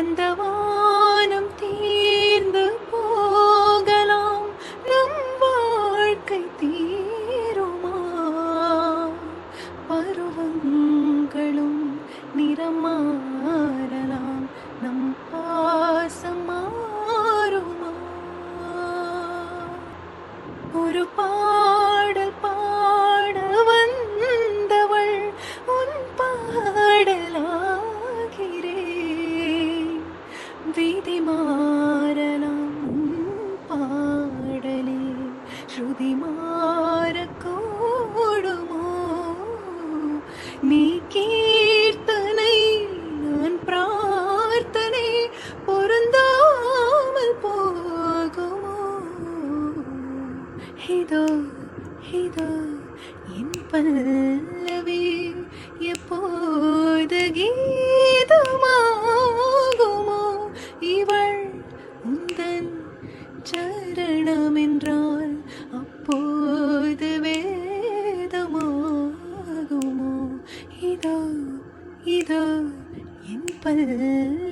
அந்த வானம் தீர்ந்து போகலாம், நம் வாழ்க்கை தீருமா? பருவங்களும் நிறம் மாறலாம், நம் பாசம் மாறுமா? ஒரு பாடல் பாட வந்தவள் உன் பாடலாகிறேன். விதி மாறலாம் உன் பாடலே, ஸ்ருதி மாறக்கூடுமோ? நீ கீர்த்தனை நான் பிரார்த்தனை, பொருந்தாமல் போகுமோ? இதோ இதோ என் பல்லவி எப்போது கீதமாகுமோ? இவள் உந்தன் சரணம் என்றால் அப்போது வேதமாகுமோ? இதோ இதோ என் பல்லவி.